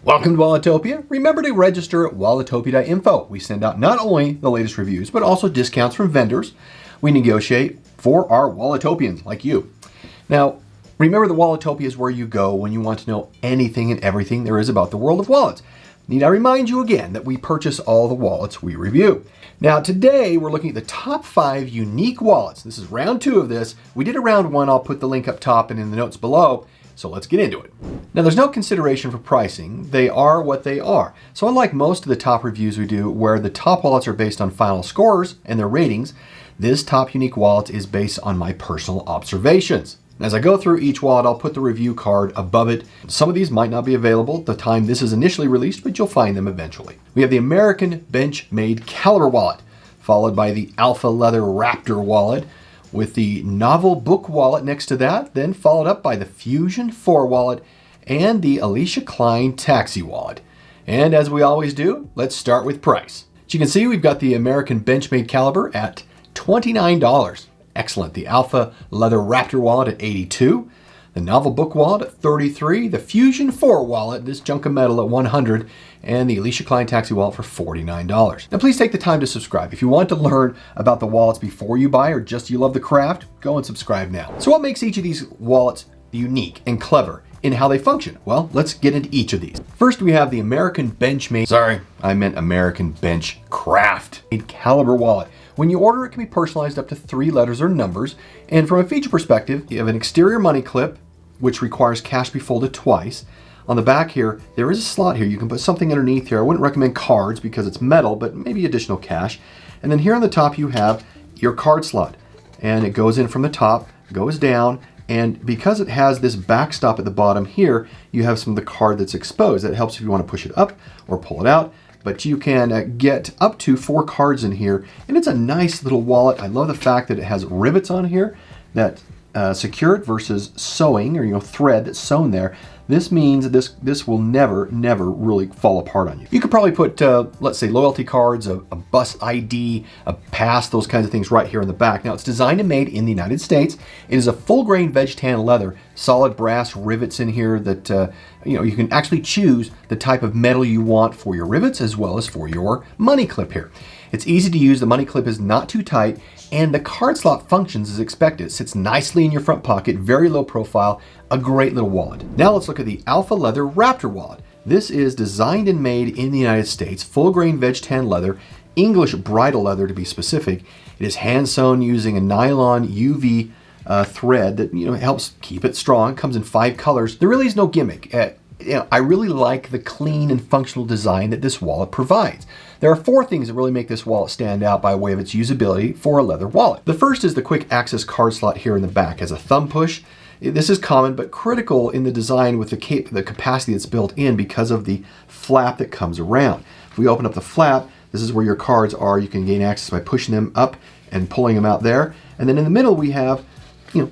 Welcome to Walletopia. Remember to register at walletopia.info. We send out not only the latest reviews, but also discounts from vendors. We negotiate for our Walletopians like you. Now, remember that Walletopia is where you go when you want to know anything and everything there is about the world of wallets. Need I remind you again that we purchase all the wallets we review. Now today we're looking at the top 5 unique wallets. This is round 2 of this. We did a round 1. I'll put the link up top and in the notes below. So let's get into it. Now there's no consideration for pricing. They are what they are. So unlike most of the top reviews we do where the top wallets are based on final scores and their ratings, this top unique wallet is based on my personal observations. As I go through each wallet, I'll put the review card above it. Some of these might not be available at the time this is initially released, but you'll find them eventually. We have the American Bench-Made Caliber wallet, followed by the Alpha Leather Wraptor wallet, with the Novel Book wallet next to that, then followed up by the Fusion 4 wallet and the Alicia Klein Taxi wallet. And as we always do, let's start with price. As you can see, we've got the American Bench-Made Caliber at $29. Excellent. The Alpha Leather Wraptor wallet at $82. The Novel Book wallet at $33. The Fusion 4 wallet, this chunk of metal, at $100. And the Alicia Klein Taxi wallet for $49. Now please take the time to subscribe. If you want to learn about the wallets before you buy or just you love the craft, go and subscribe now. So what makes each of these wallets unique and clever in how they function? Well, let's get into each of these. First, we have the American American Bench Craft Caliber wallet. When you order, it can be personalized up to 3 letters or numbers. And from a feature perspective, you have an exterior money clip, which requires cash to be folded twice. On the back here, there is a slot here. You can put something underneath here. I wouldn't recommend cards because it's metal, but maybe additional cash. And then here on the top, you have your card slot. And it goes in from the top, goes down, and because it has this backstop at the bottom here, you have some of the card that's exposed. That helps if you want to push it up or pull it out. But you can get up to 4 cards in here, and it's a nice little wallet. I love the fact that it has rivets on here that secure it versus sewing or thread that's sewn there. This means this will never really fall apart on you. You could probably put, let's say, loyalty cards, a bus ID, a pass, those kinds of things right here in the back. Now, it's designed and made in the United States. It is a full-grain veg tan leather, solid brass rivets in here that, you can actually choose the type of metal you want for your rivets as well as for your money clip here. It's easy to use. The money clip is not too tight, and the card slot functions as expected. It sits nicely in your front pocket, very low profile, a great little wallet. Now let's look at the Alpha Leather Wraptor wallet. This is designed and made in the United States, full grain veg tan leather, English bridal leather to be specific. It is hand sewn using a nylon UV thread that helps keep it strong. It comes in 5 colors. There really is no gimmick. I really like the clean and functional design that this wallet provides. There are 4 things that really make this wallet stand out by way of its usability for a leather wallet. The first is the quick access card slot here in the back. As a thumb push, this is common but critical in the design with the capacity that's built in because of the flap that comes around. If we open up the flap, this is where your cards are. You can gain access by pushing them up and pulling them out there. And then in the middle we have,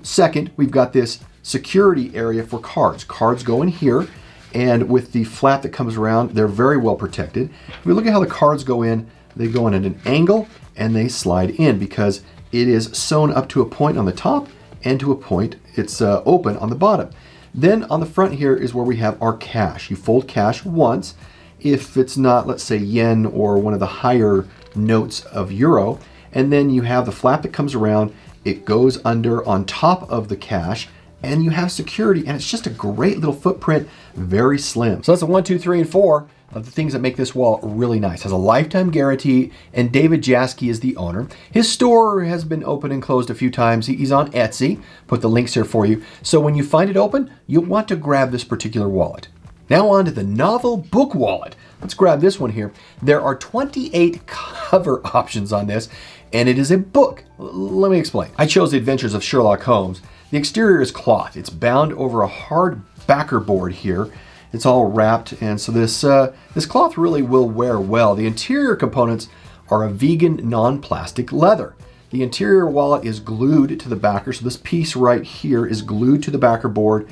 second, we've got this security area for cards. Cards go in here. And with the flap that comes around, they're very well protected. If we look at how the cards go in, they go in at an angle and they slide in because it is sewn up to a point on the top and to a point it's open on the bottom. Then on the front here is where we have our cash. You fold cash once. If it's not, let's say, yen or one of the higher notes of euro, and then you have the flap that comes around. It goes under on top of the cash, and you have security, and it's just a great little footprint, very slim. So that's the 1, 2, 3, and 4 of the things that make this wallet really nice. It has a lifetime guarantee, and David Jaski is the owner. His store has been open and closed a few times. He's on Etsy. Put the links here for you. So when you find it open, you'll want to grab this particular wallet. Now on to the Novel Book wallet. Let's grab this one here. There are 28 cover options on this, and it is a book. Let me explain. I chose The Adventures of Sherlock Holmes. The exterior is cloth. It's bound over a hard backer board here. It's all wrapped, and so this cloth really will wear well. The interior components are a vegan, non-plastic leather. The interior wallet is glued to the backer, so this piece right here is glued to the backer board.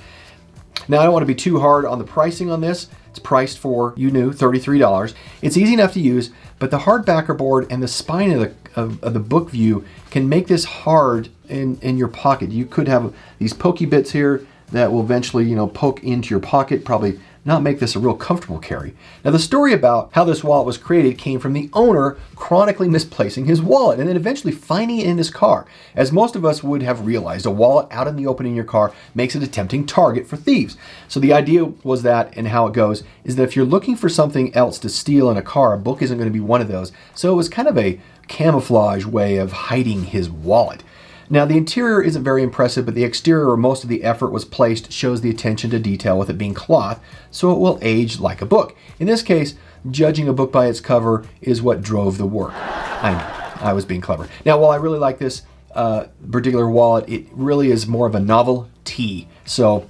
Now, I don't want to be too hard on the pricing on this. It's priced for, $33. It's easy enough to use, but the hard backer board and the spine of the book view can make this hard in your pocket. You could have these pokey bits here that will eventually, poke into your pocket, probably not make this a real comfortable carry. Now, the story about how this wallet was created came from the owner chronically misplacing his wallet and then eventually finding it in his car. As most of us would have realized, a wallet out in the open in your car makes it a tempting target for thieves. So the idea was that, and how it goes, is that if you're looking for something else to steal in a car, a book isn't going to be one of those. So it was kind of a camouflage way of hiding his wallet. Now, the interior isn't very impressive, but the exterior, where most of the effort was placed, shows the attention to detail with it being cloth, so it will age like a book. In this case, judging a book by its cover is what drove the work. I know, I was being clever. Now, while I really like this particular wallet, it really is more of a novelty, so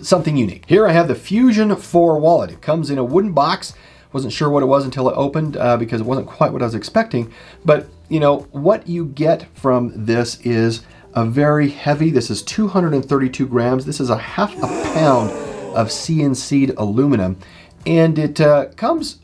something unique. Here I have the Fusion 4 wallet. It comes in a wooden box. Wasn't sure what it was until it opened because it wasn't quite what I was expecting, but you know, what you get from this is a very heavy, this is 232 grams. This is a half a pound of CNC'd aluminum. And it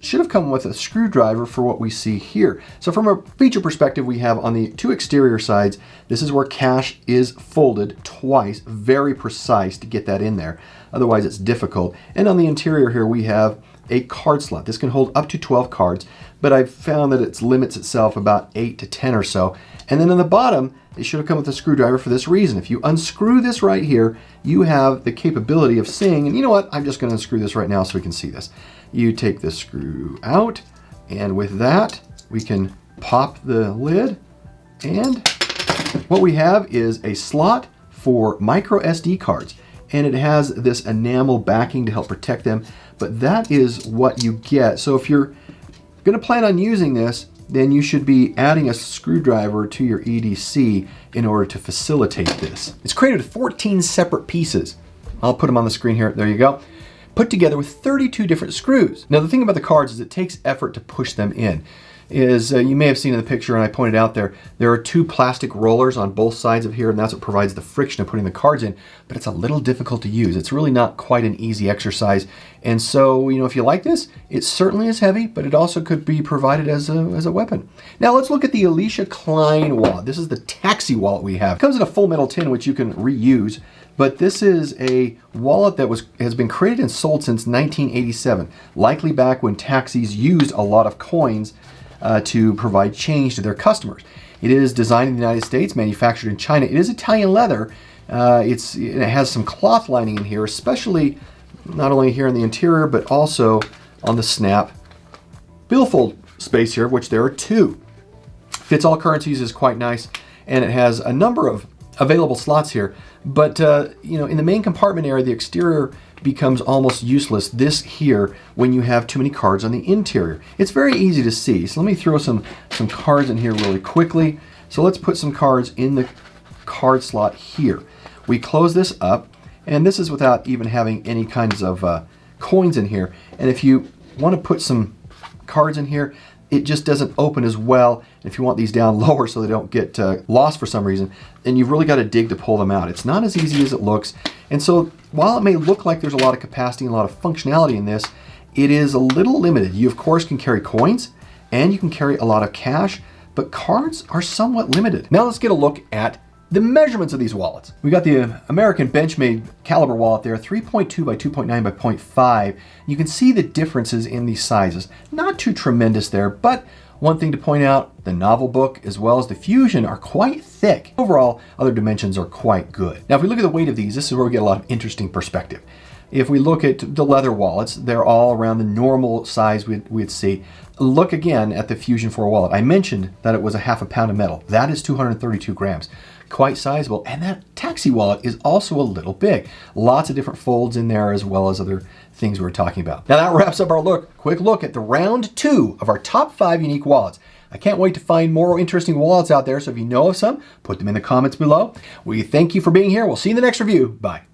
should have come with a screwdriver for what we see here. So from a feature perspective, we have on the two exterior sides, this is where cash is folded twice, very precise to get that in there. Otherwise it's difficult. And on the interior here, we have a card slot. This can hold up to 12 cards, but I've found that it limits itself about 8 to 10 or so. And then on the bottom, it should have come with a screwdriver for this reason. If you unscrew this right here, you have the capability of seeing, and you know what? I'm just going to unscrew this right now so we can see this. You take the screw out, and with that, we can pop the lid, and what we have is a slot for micro SD cards. And it has this enamel backing to help protect them, but that is what you get. So if you're going to plan on using this, then you should be adding a screwdriver to your EDC in order to facilitate this. It's created with 14 separate pieces. I'll put them on the screen here. There you go. Put together with 32 different screws. Now the thing about the cards is it takes effort to push them in. You may have seen in the picture, and I pointed out there are two plastic rollers on both sides of here, and that's what provides the friction of putting the cards in, but it's a little difficult to use. It's really not quite an easy exercise. And so, you know, if you like this, it certainly is heavy, but it also could be provided as a weapon. Now let's look at the Alicia Klein wallet. This is the Taxi wallet we have. It comes in a full metal tin, which you can reuse, but this is a wallet that has been created and sold since 1987, likely back when taxis used a lot of coins to provide change to their customers. It is designed in the United States, manufactured in China. It is Italian leather. It has some cloth lining in here, especially not only here in the interior, but also on the snap billfold space here, which there are two. Fits all currencies, is quite nice, and it has a number of available slots here. But you know, in the main compartment area, the exterior becomes almost useless this here when you have too many cards on the interior. It's very easy to see. So let me throw some cards in here really quickly. So let's put some cards in the card slot here. We close this up, and this is without even having any kinds of coins in here. And if you want to put some cards in here, it just doesn't open as well. If you want these down lower so they don't get lost for some reason, then you've really got to dig to pull them out. It's not as easy as it looks. And so while it may look like there's a lot of capacity and a lot of functionality in this, it is a little limited. You of course can carry coins and you can carry a lot of cash, but cards are somewhat limited. Now let's get a look at the measurements of these wallets. We got the American Benchmade caliber wallet there, 3.2 by 2.9 by 0.5. You can see the differences in these sizes. Not too tremendous there, but one thing to point out, the novel book as well as the Fusion are quite thick. Overall, other dimensions are quite good. Now, if we look at the weight of these, this is where we get a lot of interesting perspective. If we look at the leather wallets, they're all around the normal size we'd see. Look again at the Fusion 4 wallet. I mentioned that it was a half a pound of metal. That is 232 grams. Quite sizable, and that Taxi wallet is also a little big. Lots of different folds in there as well as other things we were talking about. Now that wraps up our quick look at the round 2 of our top 5 unique wallets. I can't wait to find more interesting wallets out there, so if you know of some, put them in the comments below. We thank you for being here. We'll see you in the next review. Bye.